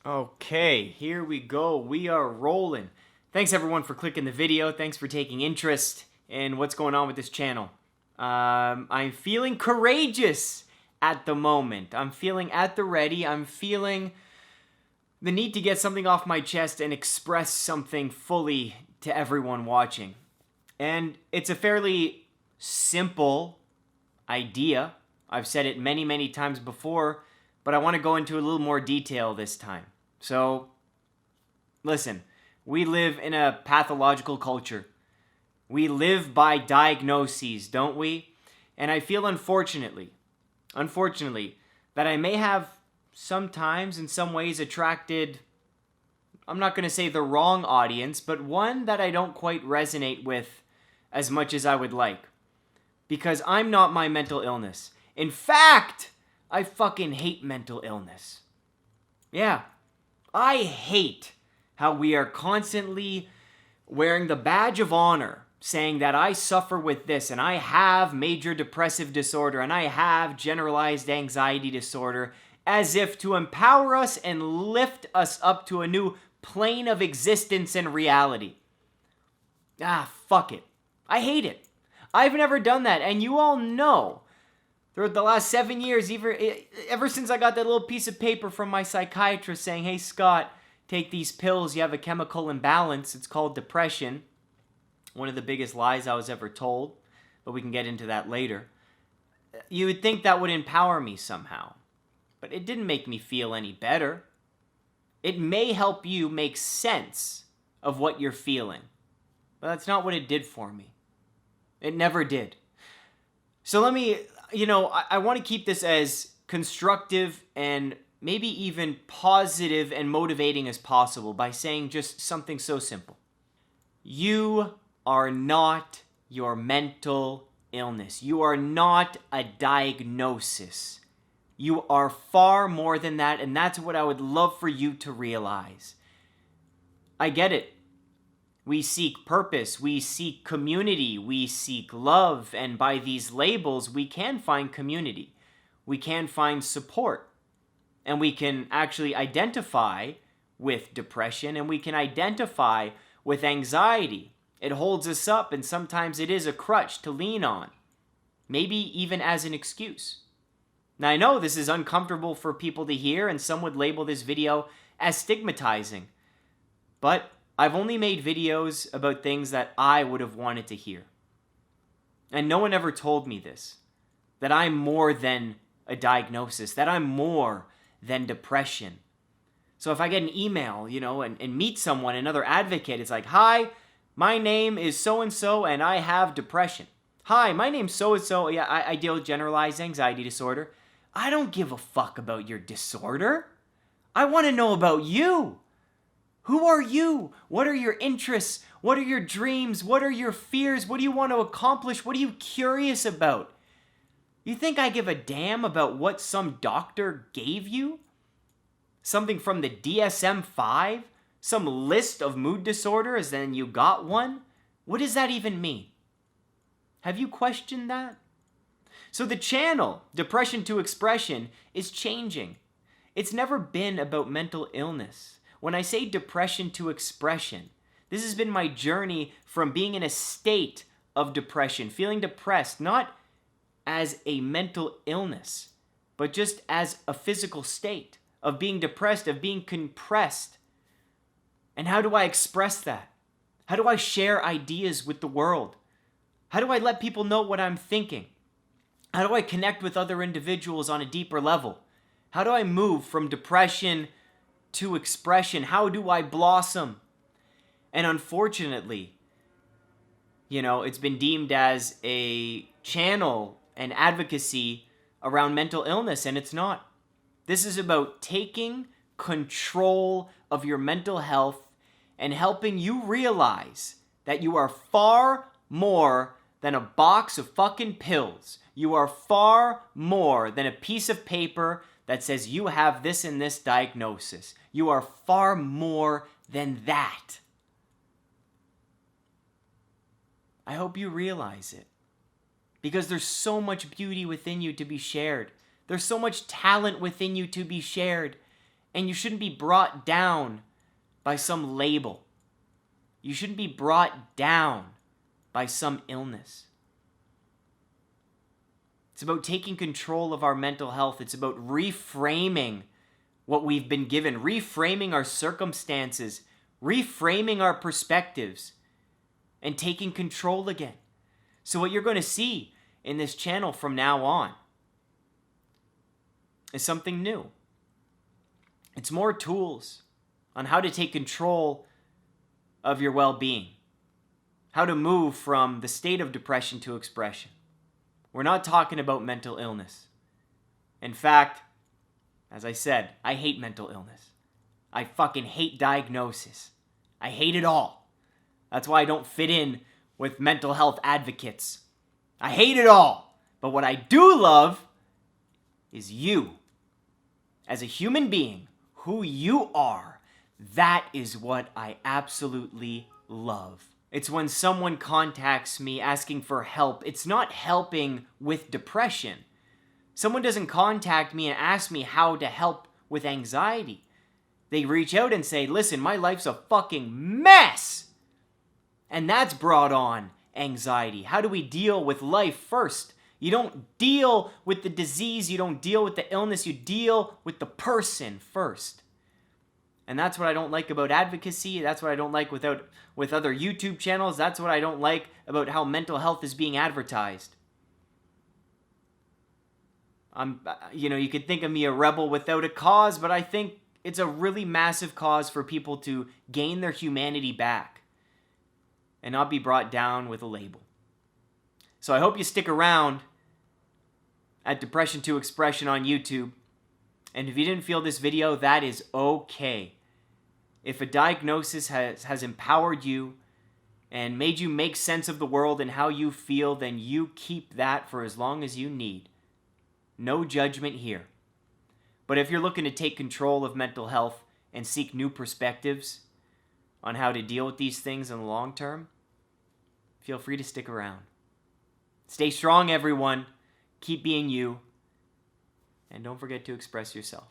Okay, here we go. We are rolling. Thanks everyone for clicking the video. Thanks for taking interest in what's going on with this channel. I'm feeling courageous at the moment. I'm feeling at the ready. I'm feeling the need to get something off my chest and express something fully to everyone watching. And it's a fairly simple idea. I've said it many, many times before, but I want to go into a little more detail this time. So, listen, we live in a pathological culture. We live by diagnoses, don't we? And I feel unfortunately, that I may have sometimes in some ways attracted, I'm not going to say the wrong audience, but one that I don't quite resonate with as much as I would like. Because I'm not my mental illness. In fact, I fucking hate mental illness. Yeah, I hate how we are constantly wearing the badge of honor, saying that I suffer with this, and I have major depressive disorder, and I have generalized anxiety disorder, as if to empower us and lift us up to a new plane of existence and reality. Fuck it. I hate it. I've never done that, and you all know throughout the last 7 years, ever since I got that little piece of paper from my psychiatrist saying, hey, Scott, take these pills, you have a chemical imbalance, it's called depression. One of the biggest lies I was ever told, but we can get into that later. You would think that would empower me somehow, but it didn't make me feel any better. It may help you make sense of what you're feeling, but that's not what it did for me. It never did. So let me, I want to keep this as constructive and maybe even positive and motivating as possible by saying just something so simple. You are not your mental illness. You are not a diagnosis. You are far more than that, and that's what I would love for you to realize. I get it. We seek purpose, we seek community, we seek love, and by these labels, we can find community. We can find support. And we can actually identify with depression, and we can identify with anxiety. It holds us up, and sometimes it is a crutch to lean on. Maybe even as an excuse. Now, I know this is uncomfortable for people to hear, and some would label this video as stigmatizing. But I've only made videos about things that I would have wanted to hear. And no one ever told me this. That I'm more than a diagnosis. That I'm more than depression. So if I get an email, and meet someone, another advocate, it's like, hi, my name is so-and-so and I have depression. Hi, my name's so-and-so, yeah, I deal with generalized anxiety disorder. I don't give a fuck about your disorder. I want to know about you. Who are you? What are your interests? What are your dreams? What are your fears? What do you want to accomplish? What are you curious about? You think I give a damn about what some doctor gave you? Something from the DSM-5? Some list of mood disorders and you got one? What does that even mean? Have you questioned that? So the channel, Depression to Expression, is changing. It's never been about mental illness. When I say depression to expression, this has been my journey from being in a state of depression, feeling depressed, not as a mental illness, but just as a physical state of being depressed, of being compressed. And how do I express that? How do I share ideas with the world? How do I let people know what I'm thinking? How do I connect with other individuals on a deeper level? How do I move from depression to expression? How do I blossom? And unfortunately, it's been deemed as a channel and advocacy around mental illness, and it's not. This is about taking control of your mental health and helping you realize that you are far more than a box of fucking pills. You are far more than a piece of paper that says you have this and this diagnosis. You are far more than that. I hope you realize it. Because there's so much beauty within you to be shared. There's so much talent within you to be shared. And you shouldn't be brought down by some label. You shouldn't be brought down by some illness. It's about taking control of our mental health. It's about reframing what we've been given, reframing our circumstances, reframing our perspectives, and taking control again. So what you're going to see in this channel from now on is something new. It's more tools on how to take control of your well-being, how to move from the state of depression to expression. We're not talking about mental illness. In fact, as I said, I hate mental illness. I fucking hate diagnosis. I hate it all. That's why I don't fit in with mental health advocates. I hate it all. But what I do love is you. As a human being, who you are, that is what I absolutely love. It's when someone contacts me asking for help. It's not helping with depression. Someone doesn't contact me and ask me how to help with anxiety. They reach out and say, listen, my life's a fucking mess. And that's brought on anxiety. How do we deal with life first? You don't deal with the disease. You don't deal with the illness. You deal with the person first. And that's what I don't like about advocacy. That's what I don't like with other YouTube channels. That's what I don't like about how mental health is being advertised. You could think of me a rebel without a cause, but I think it's a really massive cause for people to gain their humanity back and not be brought down with a label. So I hope you stick around at Depression to Expression on YouTube. And if you didn't feel this video, that is okay. If a diagnosis has empowered you and made you make sense of the world and how you feel, then you keep that for as long as you need. No judgment here. But if you're looking to take control of mental health and seek new perspectives on how to deal with these things in the long term, feel free to stick around. Stay strong, everyone. Keep being you. And don't forget to express yourself.